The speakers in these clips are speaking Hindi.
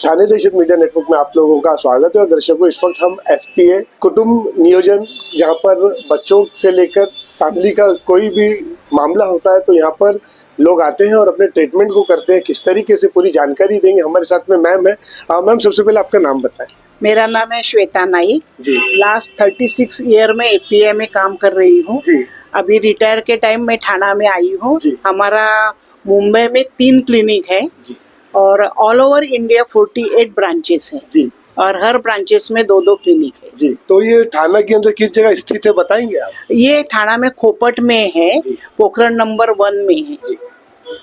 ठाणे दहशत मीडिया नेटवर्क में आप लोगों का स्वागत है। और दर्शकों, इस वक्त हम एफपीए कुटुंब नियोजन, जहां पर बच्चों से लेकर फैमिली का कोई भी मामला होता है तो यहाँ पर लोग आते हैं और अपने ट्रीटमेंट को करते हैं। किस तरीके से पूरी जानकारी देंगे। हमारे साथ में मैम है। मैम, सबसे पहले आपका नाम बताएं। मेरा नाम है श्वेता नाइक जी। लास्ट 36 ईयर में एपीए में काम कर रही हूँ। अभी रिटायर के टाइम में ठाणा में आई हूँ। हमारा मुंबई में 3 क्लिनिक है और ऑल ओवर इंडिया 48 ब्रांचेस हैं जी। और हर ब्रांचेस में 2-2 क्लिनिक है जी। तो ये ठाणा के अंदर किस जगह स्थित है, बताएंगे आप? ये ठाणा में खोपट में है, पोखरण नंबर 1 में है जी।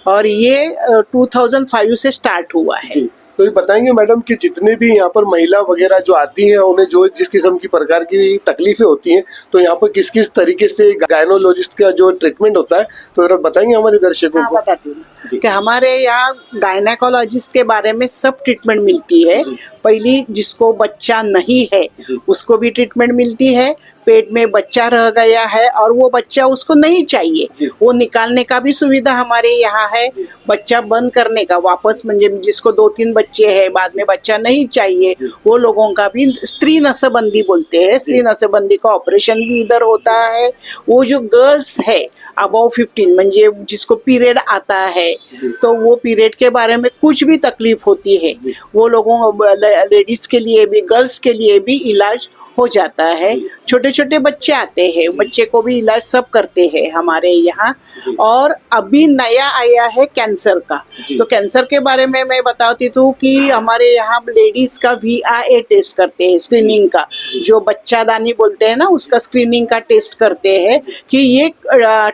और ये 2005 से स्टार्ट हुआ है जी। तो ये बताएंगे मैडम कि जितने भी यहाँ पर महिला वगैरह जो आती हैं, उन्हें जो जिस किस्म की प्रकार की तकलीफें होती हैं, तो यहाँ पर किस किस तरीके से गायनोलॉजिस्ट का जो ट्रीटमेंट होता है, तो जरा बताएंगे हमारे दर्शकों को। बताती हूँ कि हमारे यहाँ गायनेकोलॉजिस्ट के बारे में सब ट्रीटमेंट मिलती है। पहली, जिसको बच्चा नहीं है उसको भी ट्रीटमेंट मिलती है। पेट में बच्चा रह गया है और वो बच्चा उसको नहीं चाहिए, वो निकालने का भी सुविधा हमारे यहाँ है। बच्चा बंद करने का वापस, म्हणजे जिसको 2-3 बच्चे हैं, बाद में बच्चा नहीं चाहिए, वो लोगों का भी स्त्री नसबंदी बोलते हैं। स्त्री नसबंदी का ऑपरेशन भी इधर होता है। वो जो गर्ल्स है अबव 15, म्हणजे जिसको पीरियड आता है, तो वो पीरियड के बारे में कुछ भी तकलीफ होती है, वो लोगों लेडीज के लिए भी, गर्ल्स के लिए भी इलाज हो जाता है। छोटे छोटे बच्चे आते हैं, बच्चे को भी इलाज सब करते हैं हमारे यहाँ। और अभी नया आया है कैंसर का, तो कैंसर के बारे में मैं बताती हूँ कि हमारे यहाँ लेडीज का VIA टेस्ट करते हैं, स्क्रीनिंग का, जो बच्चादानी बोलते हैं ना, उसका स्क्रीनिंग का टेस्ट करते हैं। कि ये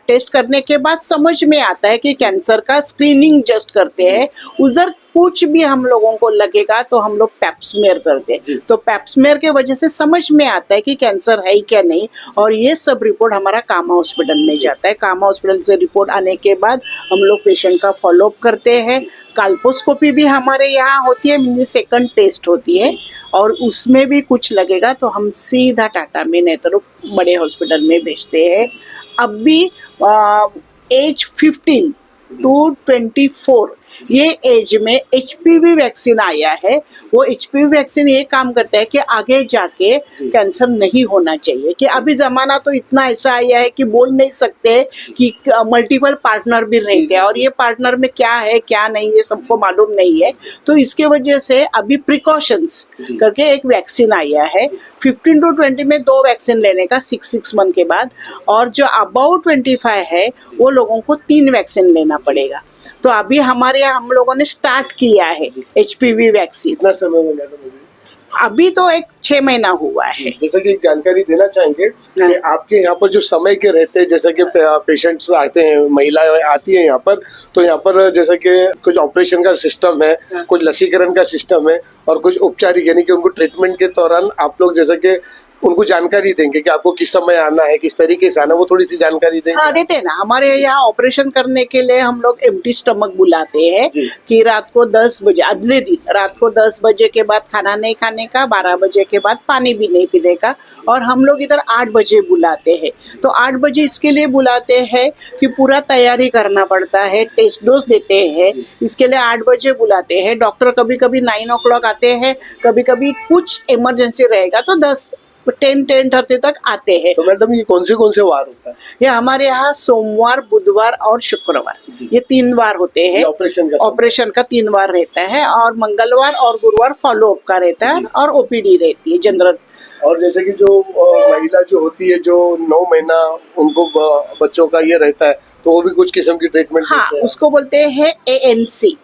टेस्ट करने के बाद समझ में आता है कि कैंसर का स्क्रीनिंग जस्ट करते हैं। उधर कुछ भी हम लोगों को लगेगा तो हम लोग पैप्समेयर करते हैं, तो पैप्समेयर के वजह से समझ में आता है कि कैंसर है क्या नहीं। और ये सब रिपोर्ट हमारा कामा हॉस्पिटल में जाता है। कामा हॉस्पिटल से रिपोर्ट आने के बाद हम लोग पेशेंट का फॉलोअप करते हैं। काल्पोस्कोपी भी हमारे यहाँ होती है, मेरी सेकंड टेस्ट होती है। और उसमें भी कुछ लगेगा तो हम सीधा टाटा में, नहीं तो बड़े हॉस्पिटल में भेजते हैं। अभी एज 15 to 24 ये एज में HPV वैक्सीन आया है। वो HPV वैक्सीन ये काम करता है कि आगे जाके कैंसर नहीं होना चाहिए। कि अभी जमाना तो इतना ऐसा आया है कि बोल नहीं सकते कि मल्टीपल पार्टनर भी रहते हैं, और ये पार्टनर में क्या है क्या नहीं ये सबको मालूम नहीं है। तो इसके वजह से अभी प्रिकॉशंस करके एक वैक्सीन आया है। 15 to 20 में 2 वैक्सीन लेने का 6 month के बाद, और जो अबाउट 25 है वो लोगों को 3 वैक्सीन लेना पड़ेगा। तो अभी हमारे यहाँ हम लोगों ने स्टार्ट किया है HPV वैक्सीन। कितना समय हो गया? अभी तो 6 महीना हुआ है। जैसा कि एक जानकारी देना चाहेंगे कि आपके यहाँ पर जो समय के रहते हैं, जैसे कि पेशेंट्स आते हैं, महिलाएं आती हैं यहाँ पर, तो यहाँ पर जैसे कि कुछ ऑपरेशन का सिस्टम है, कुछ लसीकरण का सिस्टम है, और कुछ उपचारिक, यानी कि उनको ट्रीटमेंट के दौरान आप लोग जैसे कि उनको जानकारी देंगे कि आपको किस समय आना है, किस तरीके से आना है, वो थोड़ी सी जानकारी देंगे। हाँ, देते हैं ना। हमारे यहाँ ऑपरेशन करने के लिए हम लोग एम्प्टी स्टमक बुलाते हैं कि रात को 10 बजे, अगले दिन रात को 10 बजे के बाद खाना नहीं खाने का, 12 बजे के बाद पानी भी नहीं पीने का। और हम लोग इधर 8 बजे बुलाते हैं। तो 8 बजे इसके लिए बुलाते हैं कि पूरा तैयारी करना पड़ता है, टेस्ट डोज देते हैं, इसके लिए 8 बजे बुलाते हैं। डॉक्टर कभी कभी 9 o'clock आते हैं, कभी कभी कुछ इमरजेंसी रहेगा तो 10-10:30 तक आते हैं। तो मैडम, ये कौन से वार होता है? ये हमारे यहाँ सोमवार, बुधवार और शुक्रवार, ये 3 बार होते हैं। ऑपरेशन का 3 बार रहता है, और मंगलवार और गुरुवार फॉलोअप का रहता है, और OPD रहती है जनरल। और जैसे कि जो महिला जो होती है, जो 9 महीना उनको बच्चों का ये रहता है, तो वो भी कुछ किस्म की ट्रीटमेंट हाँ, उसको बोलते हैं ANC,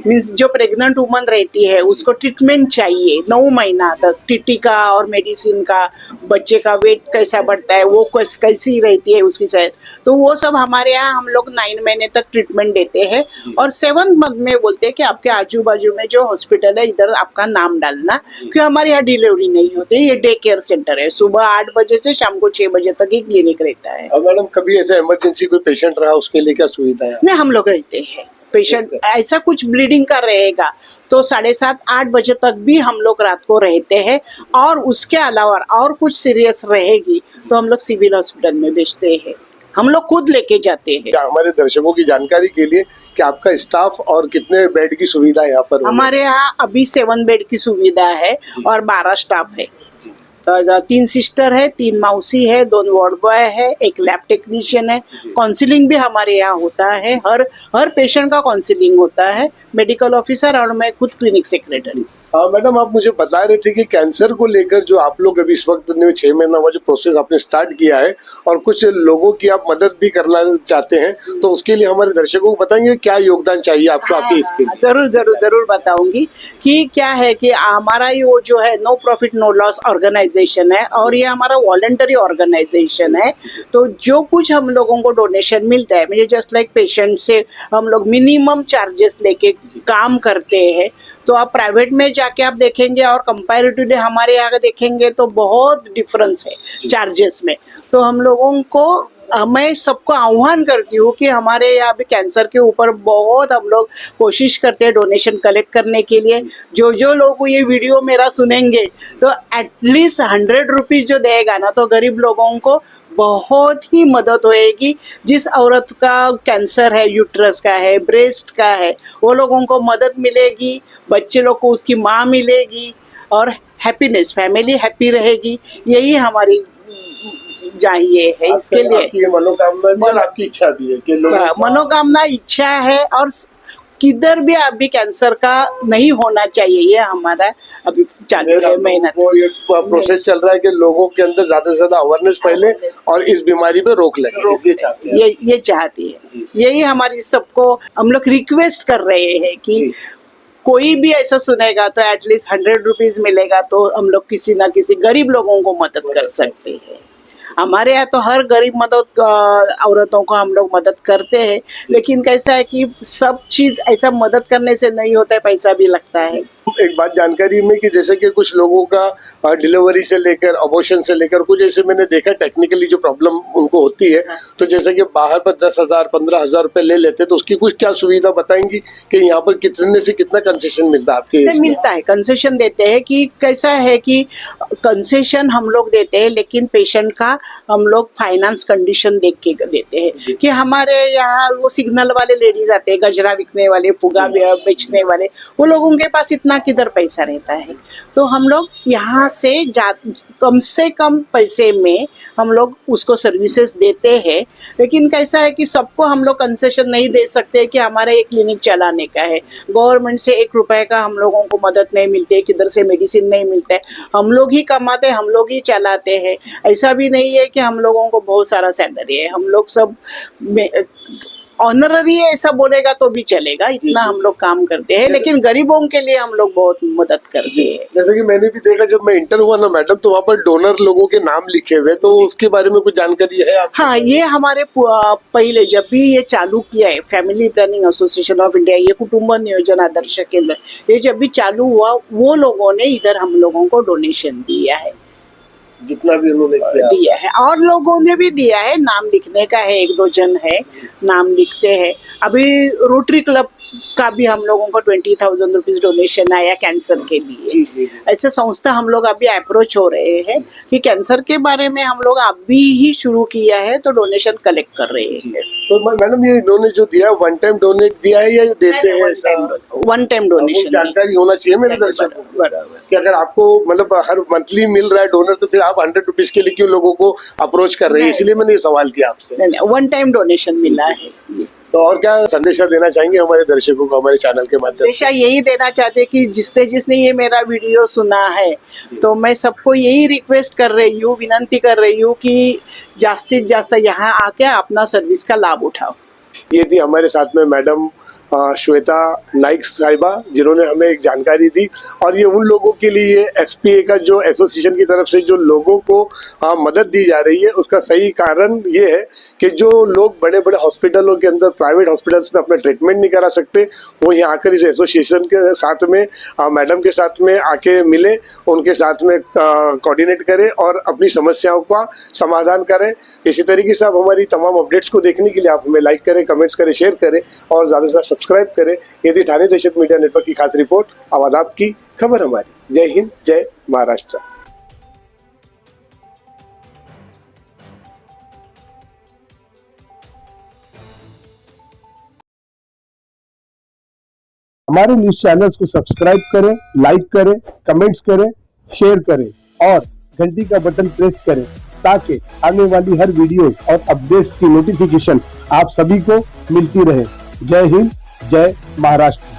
मीन्स जो प्रेग्नेंट वुमन रहती है उसको ट्रीटमेंट चाहिए 9 महीना तक। टीटी का और मेडिसिन का, बच्चे का वेट कैसा बढ़ता है, वो कैसी रहती है उसकी सेहत, तो वो सब हमारे यहाँ हम लोग 9 महीने तक ट्रीटमेंट देते हैं। और 7th मंथ में बोलते हैं कि आपके आजू बाजू में जो हॉस्पिटल है इधर आपका नाम डालना, क्योंकि हमारे यहाँ डिलीवरी नहीं होती। ये डे केयर सेंटर है, सुबह 8 बजे से शाम को 6 बजे तक ही क्लिनिक रहता है। और मैडम, कभी ऐसे इमरजेंसी कोई पेशेंट रहा, उसके लिए क्या सुविधा है? नहीं, हम लोग रहते हैं। पेशेंट ऐसा कुछ ब्लीडिंग का रहेगा तो 7:30-8 बजे तक भी हम लोग रात को रहते हैं। और उसके अलावा और कुछ सीरियस रहेगी तो हम लोग सिविल हॉस्पिटल में भेजते हैं। हम लोग खुद लेके जाते हैं। क्या हमारे दर्शकों की जानकारी के लिए कि आपका स्टाफ और कितने बेड की सुविधा यहाँ पर होगी? हमारे यहाँ अभी 7 बेड की सुविधा है और 12 स्टाफ है। 3 सिस्टर है, 3 मौसी है, 2 वार्ड बॉय है, 1 लैब टेक्नीशियन है। काउंसलिंग भी हमारे यहाँ होता है, हर पेशेंट का काउंसलिंग होता है, मेडिकल ऑफिसर और मैं खुद क्लिनिक सेक्रेटरी। मैडम, आप मुझे बता रहे थे कि कैंसर को लेकर जो आप लोग अभी इस वक्त 6 महीना हुआ जो प्रोसेस आपने स्टार्ट किया है और कुछ लोगों की आप मदद भी करना चाहते हैं, तो उसके लिए हमारे दर्शकों को बताएंगे क्या योगदान चाहिए आपको आपके इसके लिए? जरूर बताऊंगी कि क्या है कि हमारा ये वो जो है no profit no loss organisation है और ये हमारा वॉलंटरी ऑर्गेनाइजेशन है। तो जो कुछ हम लोगों को डोनेशन मिलता है, मुझे जस्ट लाइक पेशेंट से हम लोग मिनिमम चार्जेस लेके काम करते हैं। तो आप प्राइवेट में जाके आप देखेंगे और कंपैरेटिवली हमारे यहाँ देखेंगे तो बहुत डिफरेंस है चार्जेस में। तो हम लोगों को मैं सबको आह्वान करती हूँ कि हमारे यहाँ भी कैंसर के ऊपर बहुत हम लोग कोशिश करते हैं डोनेशन कलेक्ट करने के लिए। जो लोग ये वीडियो मेरा सुनेंगे तो एटलीस्ट 100 रुपीज जो देगा ना, तो गरीब लोगों को बहुत ही मदद होएगी। जिस औरत का कैंसर है, यूट्रस का है, ब्रेस्ट का है, वो लोगों को मदद मिलेगी, बच्चे लोग को उसकी माँ मिलेगी और हैप्पीनेस, फैमिली हैप्पी रहेगी। यही हमारी चाहिए है। इसके लिए आपकी ये मनोकामना भी और आपकी इच्छा भी है कि लोग मनोकामना इच्छा है और किधर भी अभी कैंसर का नहीं होना चाहिए, ये हमारा अभी चालू है मेहनत। ये प्रोसेस चल रहा है कि लोगों के अंदर ज्यादा से ज्यादा अवेयरनेस फैले और इस बीमारी पे रोक लगे, ये चाहती है। यही हमारी सबको हम लोग रिक्वेस्ट कर रहे हैं कि कोई भी ऐसा सुनेगा तो एटलीस्ट 100 रुपीज मिलेगा तो हम लोग किसी ना किसी गरीब लोगों को मदद कर सकते हैं। हमारे यहाँ तो हर गरीब मदद औरतों को हम लोग मदद करते हैं, लेकिन कैसा है कि सब चीज ऐसा मदद करने से नहीं होता है, पैसा भी लगता है। एक बात जानकारी में कि जैसे कि कुछ लोगों का डिलीवरी से लेकर अबॉर्शन से लेकर कुछ ऐसे मैंने देखा टेक्निकली जो प्रॉब्लम उनको होती है, तो जैसे कि बाहर पर 10,000 15,000 रुपए ले लेते हैं, तो उसकी कुछ क्या सुविधा बताएंगी कि यहाँ पर कितने से कितना कंसेशन मिलता है आपके इसमें? मिलता है, कंसेशन देते हैं। कि कैसा है कि कंसेशन हम लोग देते हैं, लेकिन पेशेंट का हम लोग फाइनेंस कंडीशन देख के देते हैं। कि हमारे यहाँ वो सिग्नल वाले लेडीज आते हैं, गजरा बिकने वाले, फुगा बेचने वाले, वो लोगों के पास इतना किधर पैसा रहता है। तो हम लोग यहाँ से कम से कम पैसे में हम लोग उसको सर्विसेज देते हैं। लेकिन कैसा है कि सबको हम लोग कंसेशन नहीं दे सकते कि हमारा एक क्लिनिक चलाने का है, गवर्नमेंट से 1 रुपए का हम लोगों को मदद नहीं मिलती है, किधर से मेडिसिन नहीं मिलता है, हम लोग ही कमाते, हम लोग ही चलाते हैं। ऐसा भी नहीं है कि हम लोगों को बहुत सारा सैलरी है, हम लोग सब ऑनररी ऐसा बोलेगा तो भी चलेगा, इतना हम लोग काम करते हैं। लेकिन गरीबों के लिए हम लोग बहुत मदद करते हैं। जैसे कि मैंने भी देखा जब मैं इंटर हुआ ना मैडम, तो वहाँ पर डोनर लोगों के नाम लिखे हुए, तो उसके बारे में कुछ जानकारी है आपको? हाँ, ये हमारे पहले जब भी ये चालू किया है family planning association of India, ये कुटुंब नियोजन आदर्श केंद्र, ये जब भी चालू हुआ वो लोगों ने इधर हम लोगों को डोनेशन दिया है, जितना भी उन्होंने दिया है। और लोगों ने भी दिया है, नाम लिखने का है, 1-2 जन है नाम लिखते हैं। अभी रोटरी क्लब का भी हम लोगों को 20,000 रुपीज डोनेशन आया कैंसर के लिए। ऐसे संस्था हम लोग अभी अप्रोच हो रहे हैं कि कैंसर के बारे में हम लोग अभी ही शुरू किया है, तो डोनेशन कलेक्ट कर रहे हैं। तो मैडम ये इन्होंने जो दिया 1 टाइम डोनेट दिया है या देते हैं? 1 टाइम डोनेशन जानकारी होना चाहिए मेरे दर्शकों को बराबर कि अगर आपको मतलब हर मंथली मिल रहा है डोनर, तो फिर आप 100 रुपीज के लिए क्यों लोगों को अप्रोच कर रहे हैं? इसलिए मैंने ये सवाल किया आपसे। 1 टाइम डोनेशन मिला है। तो और क्या संदेशा देना चाहेंगे हमारे दर्शकों को हमारे चैनल के माध्यम से? संदेशा यही देना चाहते कि जिसने ये मेरा वीडियो सुना है, तो मैं सबको यही रिक्वेस्ट कर रही हूँ, विनंती कर रही हूँ कि जास्ती जास्त यहाँ आके अपना सर्विस का लाभ उठाओ। ये थी हमारे साथ में मैडम श्वेता नाइक साहिबा, जिन्होंने हमें एक जानकारी दी। और ये उन लोगों के लिए एसपीए का जो एसोसिएशन की तरफ से जो लोगों को मदद दी जा रही है, उसका सही कारण ये है कि जो लोग बड़े बड़े हॉस्पिटलों के अंदर, प्राइवेट हॉस्पिटल्स में अपना ट्रीटमेंट नहीं करा सकते, वो यहाँ आकर इस एसोसिएशन के साथ में मैडम के साथ में आके मिले, उनके साथ में कोऑर्डिनेट करें और अपनी समस्याओं का समाधान करें। इसी तरीके से आप हमारी तमाम अपडेट्स को देखने के लिए आप हमें लाइक करें, कमेंट्स करें, शेयर करें और ज़्यादा से ज़्यादा सब्सक्राइब करें। ये थी ठाणे दहशत मीडिया नेटवर्क की खास रिपोर्ट। आवाज आपकी, खबर हमारी। जय हिंद, जय महाराष्ट्र। हमारे न्यूज चैनल्स को सब्सक्राइब करें, लाइक करें, कमेंट्स करें, शेयर करें और घंटी का बटन प्रेस करें ताकि आने वाली हर वीडियो और अपडेट्स की नोटिफिकेशन आप सभी को मिलती रहे। जय हिंद, जय महाराष्ट्र।